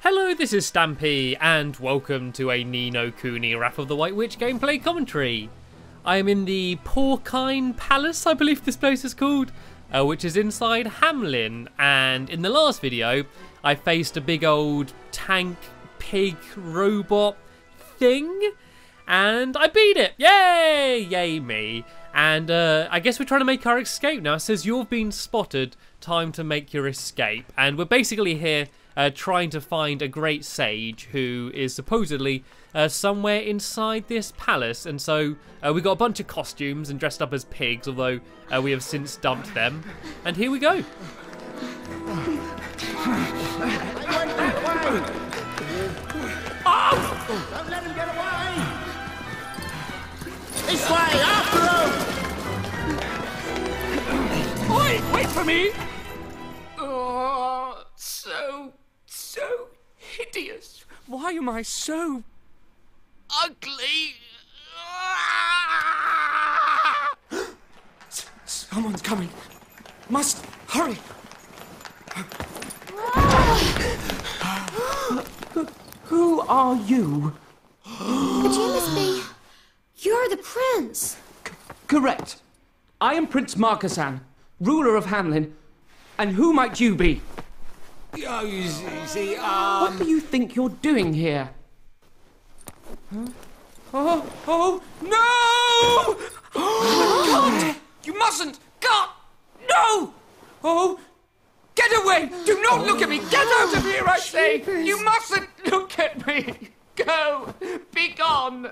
Hello, this is Stampy, and welcome to a Ni No Kuni Wrath of the White Witch gameplay commentary. I am in the Porcine Palace, I believe this place is called, which is inside Hamlin, and in the last video, I faced a big old tank, pig, robot thing, and I beat it! Yay! Yay me. And I guess we're trying to make our escape now. It says you've been spotted, time to make your escape. And we're basically here trying to find a great sage who is supposedly somewhere inside this palace. And so we got a bunch of costumes and dressed up as pigs, although we have since dumped them. And here we go. Oh! Don't let him get away! This way, after him! Oi, wait for me! Oh, so hideous. Why am I so ugly? Someone's coming. Must hurry. Who are you? But you must be... You're the prince. Correct. I am Prince Markasan, ruler of Hamlin. And who might you be? Oh, you see, What do you think you're doing here? Huh? Oh, no! Oh, my God! You mustn't! God! No! Oh, get away! Do not look at me! Get out of here, I say! You mustn't look at me! Go! Be gone!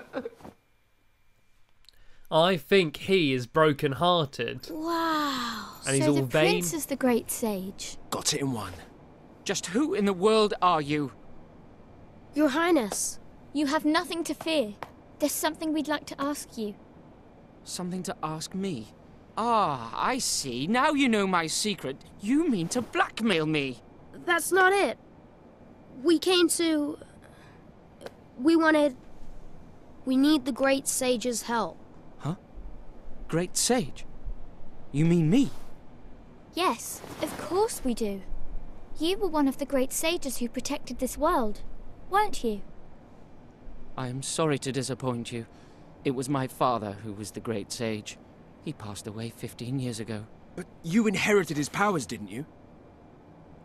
I think he is broken-hearted. Wow. And he's so all the vain. prince is the great sage. got it in one. Just who in the world are you? Your Highness. You have nothing to fear. There's something we'd like to ask you. Something to ask me? Ah, I see. Now you know my secret. You mean to blackmail me? That's not it. We came to... We need the great sage's help. Huh? Great sage? You mean me? Yes, of course we do. You were one of the great sages who protected this world, weren't you? I am sorry to disappoint you. It was my father who was the great sage. He passed away 15 years ago. But you inherited his powers, didn't you?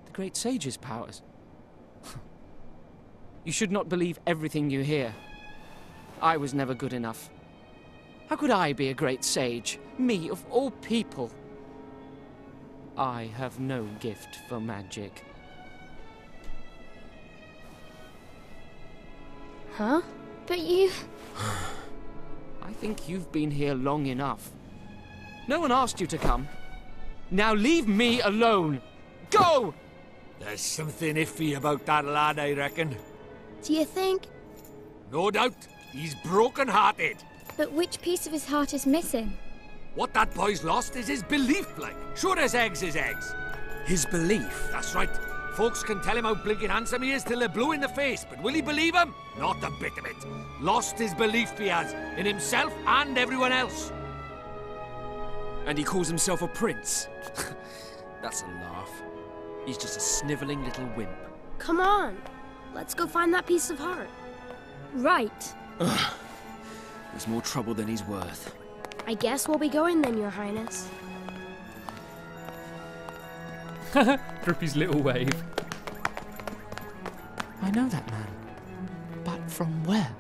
The great sage's powers? You should not believe everything you hear. I was never good enough. How could I be a great sage? Me, of all people. I have no gift for magic. Huh? But you... I think you've been here long enough. No one asked you to come. Now leave me alone. Go! There's something iffy about that lad, I reckon. Do you think... No doubt, he's broken-hearted. But which piece of his heart is missing? What that boy's lost is his belief, like. Sure as eggs is eggs. His belief? That's right. Folks can tell him how blinking handsome he is till they're blue in the face, but will he believe him? Not a bit of it. Lost his belief he has, in himself and everyone else. And he calls himself a prince? That's a laugh. He's just a snivelling little wimp. Come on. Let's go find that piece of heart. Right. There's more trouble than he's worth. I guess we'll be going then, Your Highness. Drippy's little wave. I know that man. But from where?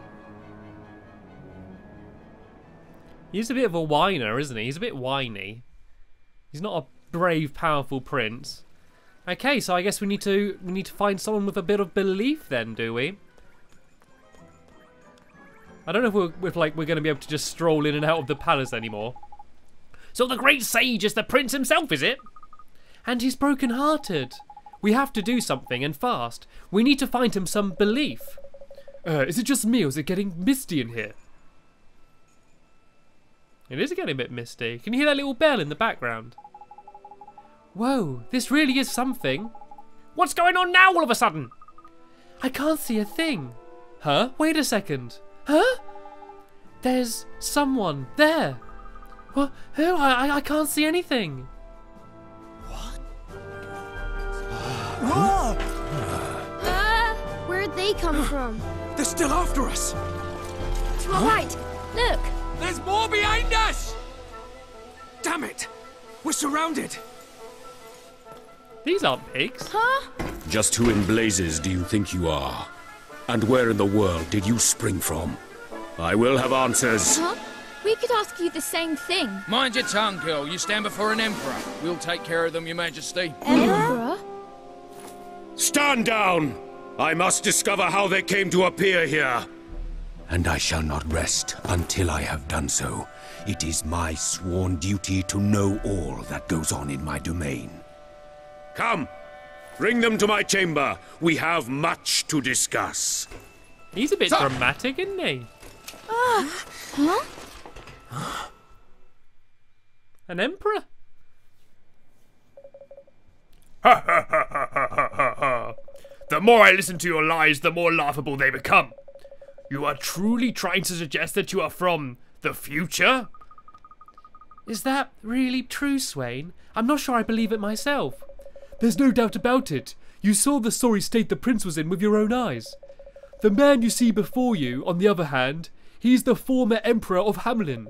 He's a bit of a whiner, isn't he? He's a bit whiny. He's not a brave, powerful prince. Okay, so I guess we need to find someone with a bit of belief then, do we? I don't know if we're going to be able to just stroll in and out of the palace anymore. So the great sage is the prince himself, is it? And he's broken-hearted. We have to do something, and fast. We need to find him some belief. Is it just me, or is it getting misty in here? It is getting a bit misty. Can you hear that little bell in the background? Whoa, this really is something. What's going on now all of a sudden? I can't see a thing. Huh? Wait a second. Huh? There's someone there. What? Who? I can't see anything. they come from? They're still after us. To our right. Look. There's more behind us! Damn it! We're surrounded. These aren't pigs. Huh? Just who in blazes do you think you are? And where in the world did you spring from? I will have answers. Huh? We could ask you the same thing. Mind your tongue, girl. You stand before an emperor. We'll take care of them, your majesty. Emperor? Stand down! I must discover how they came to appear here. And I shall not rest until I have done so. It is my sworn duty to know all that goes on in my domain. Come! Bring them to my chamber. We have much to discuss. He's a bit dramatic, isn't he? Huh? An emperor? Ha ha ha ha ha ha ha. The more I listen to your lies, the more laughable they become. You are truly trying to suggest that you are from the future? Is that really true, Swain? I'm not sure I believe it myself. There's no doubt about it. You saw the sorry state the prince was in with your own eyes. The man you see before you, on the other hand, he's the former emperor of Hamlin.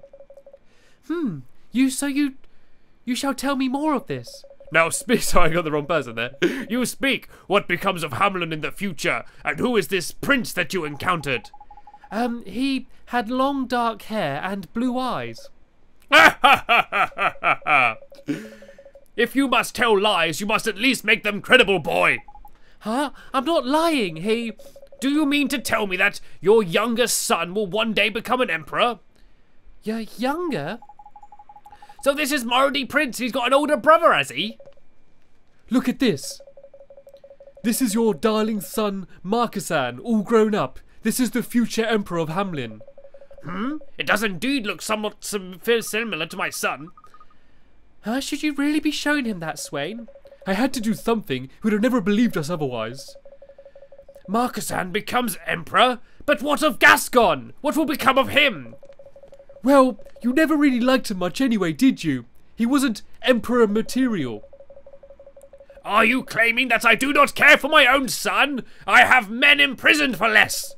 You shall tell me more of this. Now speak. Sorry, I got the wrong person there. You speak. What becomes of Hamlin in the future? And who is this prince that you encountered? He had long dark hair and blue eyes. If you must tell lies, you must at least make them credible, boy. Huh? I'm not lying. Do you mean to tell me that your younger son will one day become an emperor? You're younger? So this is Marody Prince. He's got an older brother, has he? Look at this. This is your darling son, Marcasan, all grown up. This is the future emperor of Hamlin. It does indeed look somewhat similar to my son. Should you really be showing him that, Swain? I had to do something. He would have never believed us otherwise. Marcasan becomes emperor? But what of Gascon? What will become of him? Well, you never really liked him much anyway, did you? He wasn't emperor material. Are you claiming that I do not care for my own son? I have men imprisoned for less.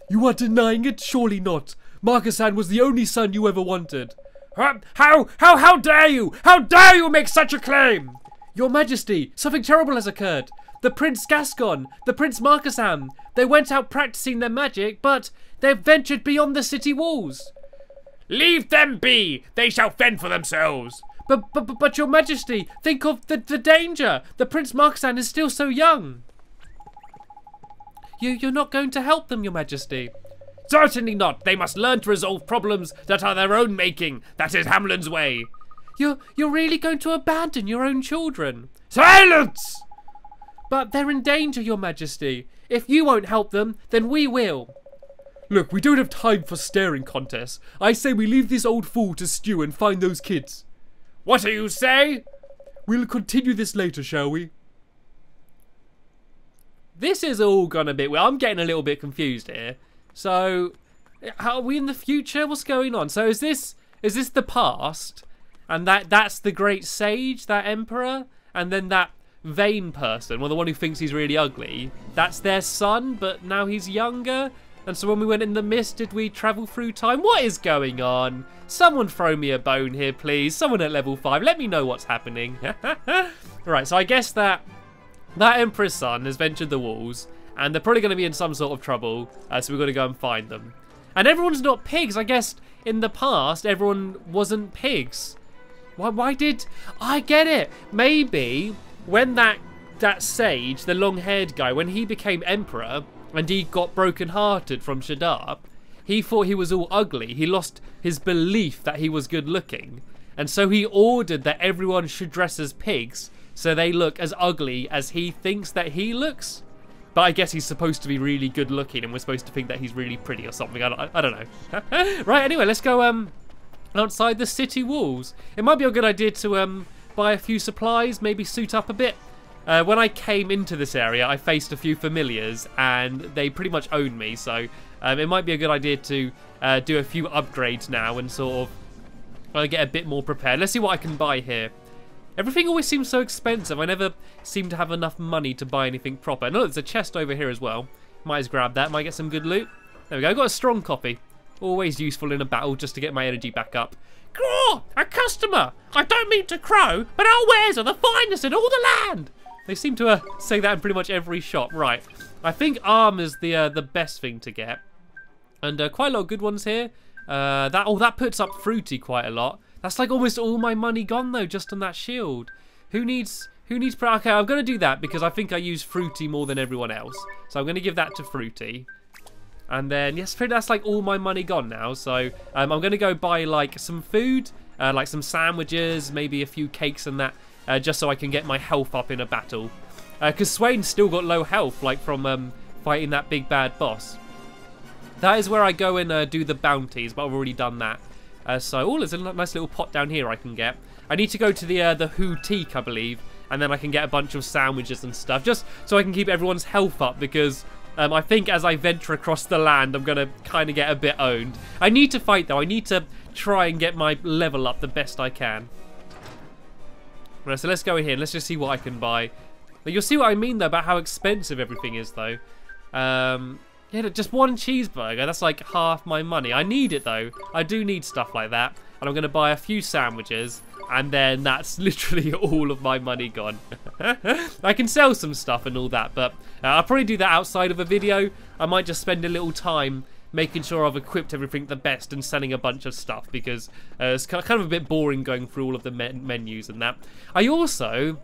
You are denying it? Surely not. Marcasan was the only son you ever wanted. How dare you? How dare you make such a claim? Your Majesty, something terrible has occurred. The Prince Gascon, the Prince Marcasan, they went out practicing their magic, but they've ventured beyond the city walls. Leave them be. They shall fend for themselves. But Your Majesty, think of the danger. The Prince Marcasan is still so young. You're not going to help them, Your Majesty. Certainly not. They must learn to resolve problems that are their own making. That is Hamlin's way. You're really going to abandon your own children? Silence! But they're in danger, Your Majesty. If you won't help them, then we will. Look, we don't have time for staring contests. I say we leave this old fool to stew and find those kids. What do you say? We'll continue this later, shall we? This is all gone a bit weird. I'm getting a little bit confused here. So, how are we in the future? What's going on? So is this the past? And that's the great sage, that emperor? And then that vain person, well, the one who thinks he's really ugly, that's their son, but now he's younger? And so when we went in the mist, did we travel through time? What is going on? Someone throw me a bone here, please. Someone at level 5. Let me know what's happening. Right, so I guess that Emperor's son has ventured the walls, and they're probably going to be in some sort of trouble, so we've got to go and find them. And everyone's not pigs. I guess in the past, everyone wasn't pigs. Why did... I get it. Maybe when that sage, the long-haired guy, when he became emperor... and he got broken-hearted from Shadab, he thought he was all ugly. He lost his belief that he was good-looking. And so he ordered that everyone should dress as pigs so they look as ugly as he thinks that he looks. But I guess he's supposed to be really good-looking and we're supposed to think that he's really pretty or something. I don't know. Right, anyway, let's go outside the city walls. It might be a good idea to buy a few supplies, maybe suit up a bit. When I came into this area, I faced a few familiars, and they pretty much own me, so it might be a good idea to do a few upgrades now and sort of get a bit more prepared. Let's see what I can buy here. Everything always seems so expensive. I never seem to have enough money to buy anything proper. No, there's a chest over here as well. Might as grab that. Might get some good loot. There we go. Got a strong copy. Always useful in a battle just to get my energy back up. Caw! A customer! I don't mean to crow, but our wares are the finest in all the land! They seem to say that in pretty much every shop. Right. I think armor's the best thing to get. And quite a lot of good ones here. That puts up Fruity quite a lot. That's like almost all my money gone though, just on that shield. Who needs... Okay, I'm going to do that because I think I use Fruity more than everyone else. So I'm going to give that to Fruity. And then, yes, that's like all my money gone now. So I'm going to go buy like some food, like some sandwiches, maybe a few cakes and that, just so I can get my health up in a battle. Because Swain's still got low health, like from fighting that big bad boss. That is where I go and do the bounties, but I've already done that. So, there's a nice little pot down here I can get. I need to go to the boutique, I believe. And then I can get a bunch of sandwiches and stuff, just so I can keep everyone's health up, because I think as I venture across the land, I'm going to kind of get a bit owned. I need to fight, though. I need to try and get my level up the best I can. Right, so let's go in here. Let's just see what I can buy. But you'll see what I mean, though, about how expensive everything is, though. Yeah, just one cheeseburger, that's like half my money. I need it, though. I do need stuff like that. And I'm going to buy a few sandwiches. And then that's literally all of my money gone. I can sell some stuff and all that, but I'll probably do that outside of a video. I might just spend a little time making sure I've equipped everything the best and selling a bunch of stuff, because it's kind of a bit boring going through all of the menus and that. I also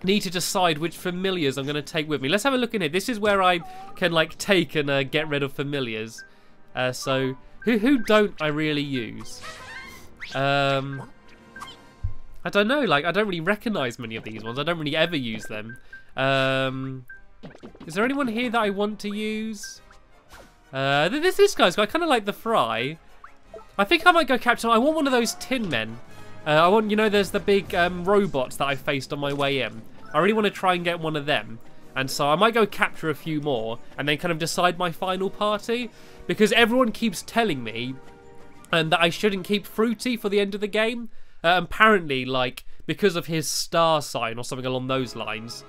need to decide which familiars I'm going to take with me. Let's have a look in here. This is where I can like take and get rid of familiars. So who don't I really use? I don't know, like, I don't really recognise many of these ones. I don't really ever use them. Is there anyone here that I want to use? This guy's got, I kind of like the Fry. I think I might go capture, I want one of those Tin Men. I want, you know, there's the big robots that I faced on my way in. I really want to try and get one of them. And so I might go capture a few more and then kind of decide my final party. Because everyone keeps telling me that I shouldn't keep Fruity for the end of the game. Apparently, like, because of his star sign or something along those lines,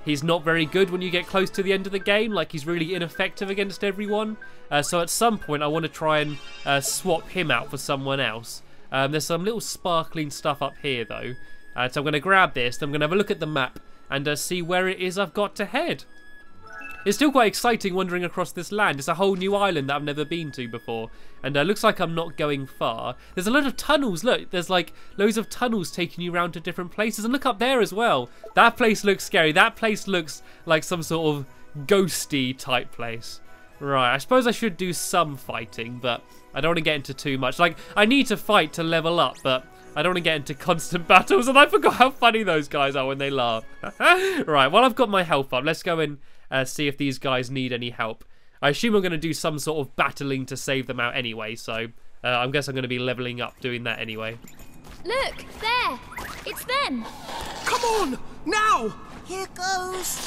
he's not very good when you get close to the end of the game. Like, he's really ineffective against everyone. So at some point, I want to try and swap him out for someone else. There's some little sparkling stuff up here, though. So I'm going to grab this. I'm going to have a look at the map and see where it is I've got to head. It's still quite exciting wandering across this land. It's a whole new island that I've never been to before. And looks like I'm not going far. There's a lot of tunnels. Look, there's like loads of tunnels taking you around to different places. And look up there as well. That place looks scary. That place looks like some sort of ghosty type place. Right, I suppose I should do some fighting, but I don't want to get into too much. Like, I need to fight to level up, but I don't want to get into constant battles. And I forgot how funny those guys are when they laugh. Right, well, I've got my health up. Let's go and see if these guys need any help. I assume I'm going to do some sort of battling to save them out anyway, so I guess I'm going to be leveling up doing that anyway. Look, there! It's them! Come on! Now! Here goes.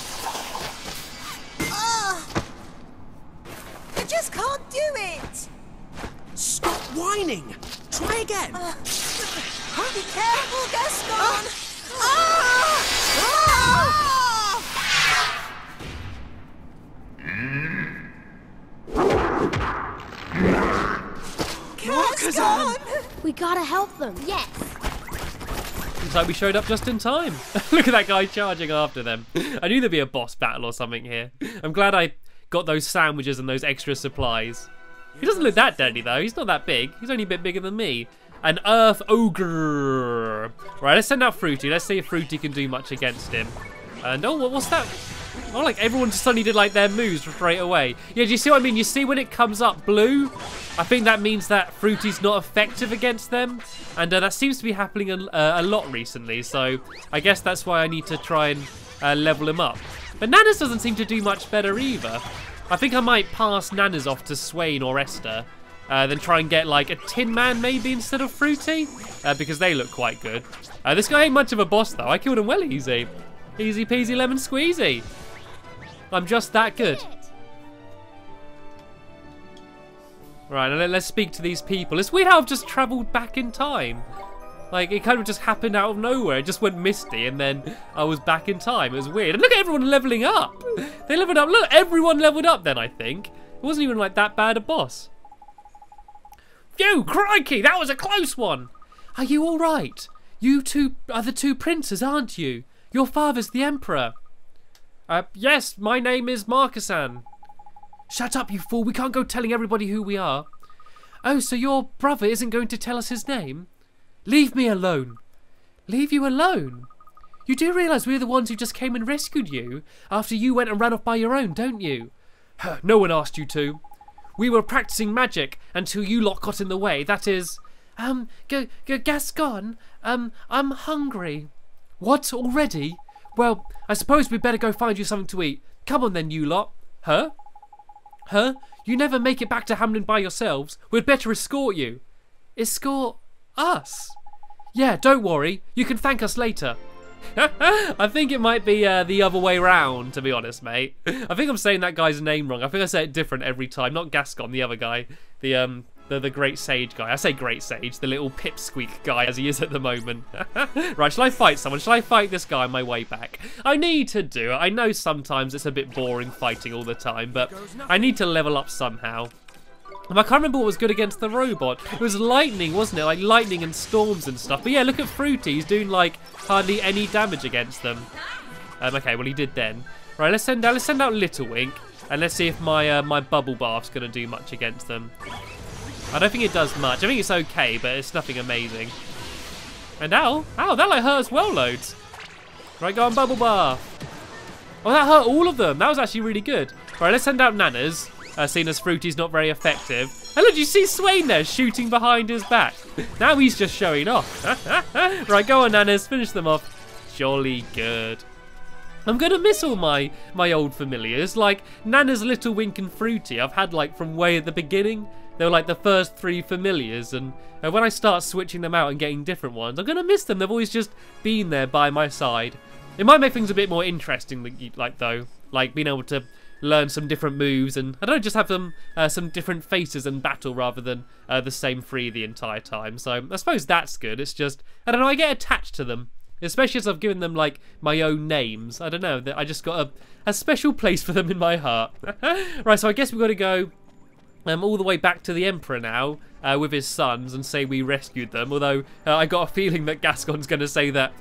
Ah! I just can't do it! Stop whining! Try again! Be careful, Gaston! Gaston! We gotta help them. Yes. Looks like we showed up just in time. Look at that guy charging after them. I knew there'd be a boss battle or something here. I'm glad I got those sandwiches and those extra supplies. He doesn't look that deadly though. He's not that big. He's only a bit bigger than me. An Earth Ogre. Right, let's send out Fruity. Let's see if Fruity can do much against him. And oh, what's that? Oh, like everyone just suddenly did like their moves straight away. Yeah, do you see what I mean? You see when it comes up blue? I think that means that Fruity's not effective against them. And that seems to be happening a lot recently. So I guess that's why I need to try and level him up. But Nanas doesn't seem to do much better either. I think I might pass Nanas off to Swain or Esther. Then try and get like a Tin Man maybe instead of Fruity. Because they look quite good. This guy ain't much of a boss though. I killed him well easy. Easy peasy lemon squeezy. I'm just that good. Right, now let's speak to these people. It's weird how I've just travelled back in time. Like, it kind of just happened out of nowhere. It just went misty, and then I was back in time. It was weird. And look at everyone leveling up. They leveled up. Look, everyone leveled up then, I think. It wasn't even, like, that bad a boss. Phew, crikey, that was a close one. Are you all right? You two are the two princes, aren't you? Your father's the emperor. Yes, my name is Marcusan. Shut up, you fool. We can't go telling everybody who we are. Oh, so your brother isn't going to tell us his name? Leave me alone. Leave you alone? You do realise we're the ones who just came and rescued you after you went and ran off by your own, don't you? No one asked you to. We were practising magic until you lot got in the way. That is... Gascon, I'm hungry. What, already? Well, I suppose we'd better go find you something to eat. Come on then, you lot. Huh? Huh? You never make it back to Hamlin by yourselves. We'd better escort you. Escort us? Yeah, don't worry. You can thank us later. I think it might be the other way round, to be honest, mate. I think I'm saying that guy's name wrong. I think I say it different every time. Not Gascon, the other guy. The great sage guy. I say great sage, the little pipsqueak guy as he is at the moment. Right, shall I fight someone? Shall I fight this guy on my way back? I need to do it. I know sometimes it's a bit boring fighting all the time, but I need to level up somehow. I can't remember what was good against the robot. It was lightning, wasn't it? Like lightning and storms and stuff. But yeah, look at Fruity. He's doing like hardly any damage against them. Okay, well he did then. Right, let's send out Little Wink, and let's see if my my bubble bath's gonna do much against them. I don't think it does much. I think it's okay, but it's nothing amazing. And ow, that like hurt us well loads. Right, go on bubble bath. Oh, that hurt all of them. That was actually really good. Right, let's send out Nanas. Seeing as Fruity's not very effective. And look, you see Swain there shooting behind his back. Now he's just showing off. Right, go on, Nanas, finish them off. Jolly good. I'm gonna miss all my old familiars, like Nanas, Little Wink, and Fruity. I've had like from way at the beginning. They were like the first 3 familiars, and when I start switching them out and getting different ones, I'm gonna miss them. They've always just been there by my side. It might make things a bit more interesting, like though, like being able to learn some different moves, and I don't know, just have them some different faces in battle rather than the same 3 the entire time. So I suppose that's good. It's just, I don't know, I get attached to them, especially as I've given them like my own names. I don't know, I just got a special place for them in my heart. Right, so I guess we've got to go all the way back to the Emperor now with his sons and say we rescued them, although I got a feeling that Gascon's going to say that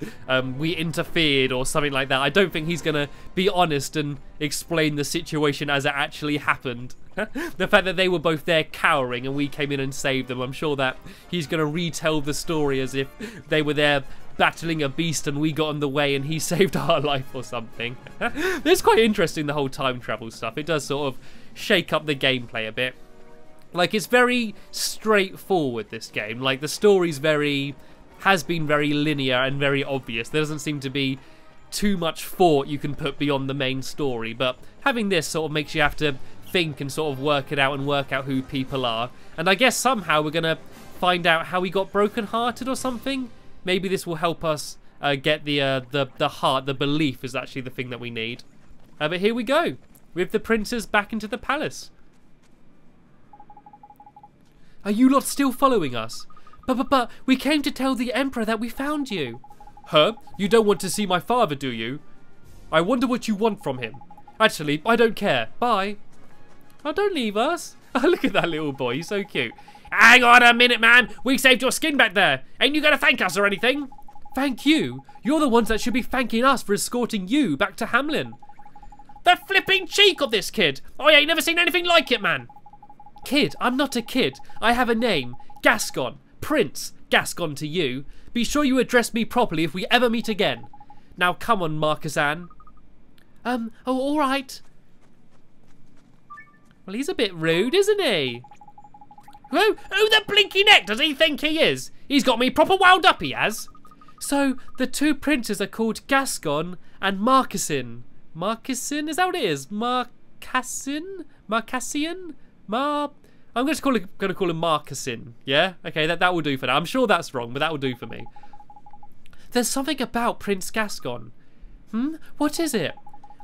we interfered or something like that. I don't think he's going to be honest and explain the situation as it actually happened. The fact that they were both there cowering and we came in and saved them, I'm sure that he's going to retell the story as if they were there battling a beast and we got in the way and he saved our life or something. It's quite interesting, the whole time travel stuff. It does sort of shake up the gameplay a bit. Like, it's very straightforward, this game. Like, the story's has been very linear and very obvious. There doesn't seem to be too much thought you can put beyond the main story, but having this sort of makes you have to think and sort of work it out and work out who people are. And I guess somehow we're gonna find out how he got broken-hearted or something. Maybe this will help us get the heart, the belief is actually the thing that we need. But here we go, with the princes back into the palace. Are you lot still following us? But we came to tell the Emperor that we found you. Huh? You don't want to see my father, do you? I wonder what you want from him. Actually, I don't care. Bye. Oh, don't leave us. Oh, look at that little boy. He's so cute. Hang on a minute, man. We saved your skin back there. Ain't you going to thank us or anything? Thank you? You're the ones that should be thanking us for escorting you back to Hamlin. The flipping cheek of this kid. I ain't never seen anything like it, man. Kid, I'm not a kid. I have a name. Gascon. Prince Gascon to you. Be sure you address me properly if we ever meet again. Now come on, Marcusan. Oh, alright. Well, he's a bit rude, isn't he? Who the blinky neck does he think he is? He's got me proper wound up, he has. So, the 2 princes are called Gascon and Marcusan. Marcusan? Is that what it is? Marcassian? Marcassian? I'm going to call him Marcusan. Yeah? Okay, that will do for now. I'm sure that's wrong, but that will do for me. There's something about Prince Gascon. What is it?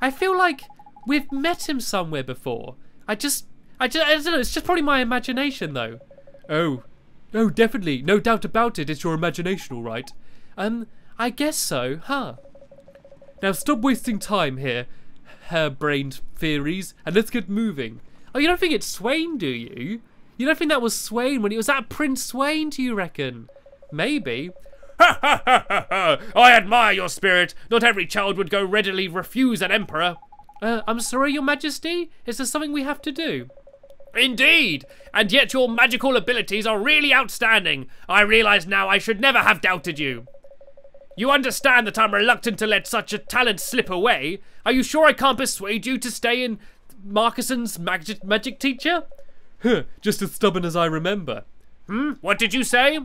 I feel like we've met him somewhere before. I don't know, it's just probably my imagination though. Oh, Oh, definitely. No doubt about it. It's your imagination, all right. I guess so, huh? Now stop wasting time here, harebrained theories, and let's get moving. Oh, you don't think it's Swain, do you? You don't think that was Swain when it was that Prince Swain, do you reckon? Maybe. Ha ha ha ha ha! I admire your spirit. Not every child would go readily refuse an emperor. I'm sorry, your majesty? Is there something we have to do? Indeed! And yet your magical abilities are really outstanding. I realise now I should never have doubted you. You understand that I'm reluctant to let such a talent slip away. Are you sure I can't persuade you to stay in Marcuson's magic teacher? Huh, just as stubborn as I remember. What did you say?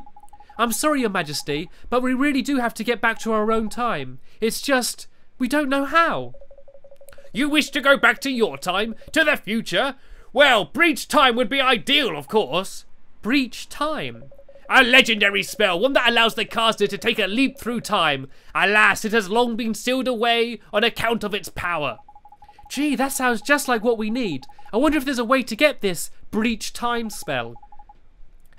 I'm sorry, your majesty, but we really do have to get back to our own time. It's just, we don't know how. You wish to go back to your time? To the future? Well, breach time would be ideal, of course. Breach time? A legendary spell, one that allows the caster to take a leap through time. Alas, it has long been sealed away on account of its power. Gee, that sounds just like what we need. I wonder if there's a way to get this breach time spell.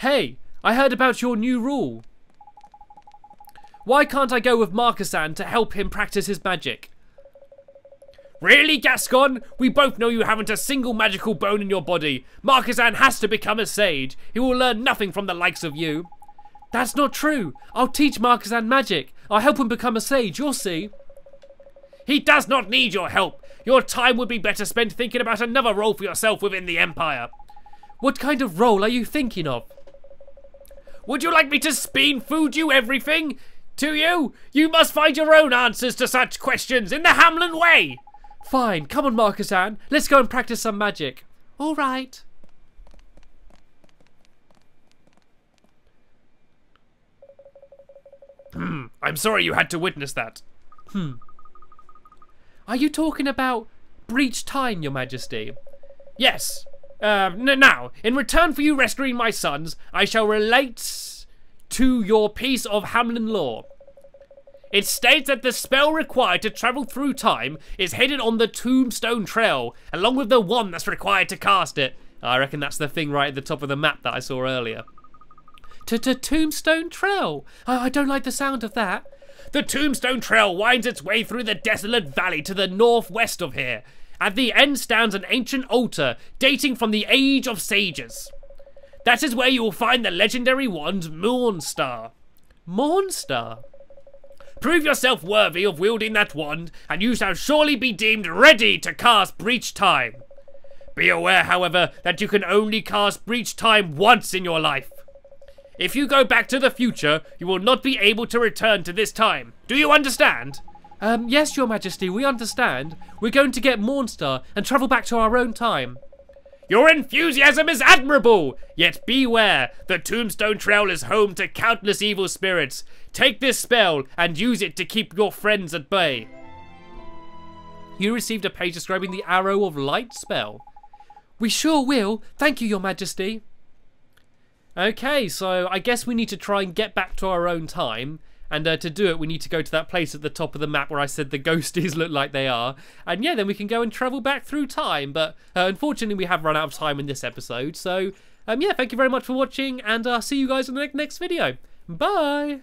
Hey, I heard about your new rule. Why can't I go with Marcusan to help him practice his magic? Really, Gascon? We both know you haven't a single magical bone in your body. Marcusan has to become a sage. He will learn nothing from the likes of you. That's not true. I'll teach Marcusan magic. I'll help him become a sage, you'll see. He does not need your help. Your time would be better spent thinking about another role for yourself within the Empire. What kind of role are you thinking of? Would you like me to spoon food you everything? To you? You must find your own answers to such questions in the Hamlin way. Fine, come on, Marcusan. Let's go and practice some magic. All right. I'm sorry you had to witness that. Are you talking about breach time, your majesty? Yes. Now, in return for you rescuing my sons, I shall relate to your piece of Hamlin law. It states that the spell required to travel through time is hidden on the Tombstone Trail, along with the wand that's required to cast it. I reckon that's the thing right at the top of the map that I saw earlier. Tombstone Trail? I don't like the sound of that. The Tombstone Trail winds its way through the desolate valley to the northwest of here. At the end stands an ancient altar dating from the Age of Sages. That is where you will find the legendary wand Mornstar. Mornstar? Prove yourself worthy of wielding that wand, and you shall surely be deemed ready to cast Breach Time. Be aware, however, that you can only cast Breach Time once in your life. If you go back to the future, you will not be able to return to this time. Do you understand? Yes, your majesty, we understand. We're going to get Mornstar and travel back to our own time. Your enthusiasm is admirable! Yet beware, the Tombstone Trail is home to countless evil spirits. Take this spell and use it to keep your friends at bay. You received a page describing the Arrow of Light spell. We sure will. Thank you, your majesty. Okay, so I guess we need to try and get back to our own time. And to do it, we need to go to that place at the top of the map where I said the ghosties look like they are. And yeah, then we can go and travel back through time. But unfortunately, we have run out of time in this episode. So yeah, thank you very much for watching. And I'll see you guys in the next video. Bye!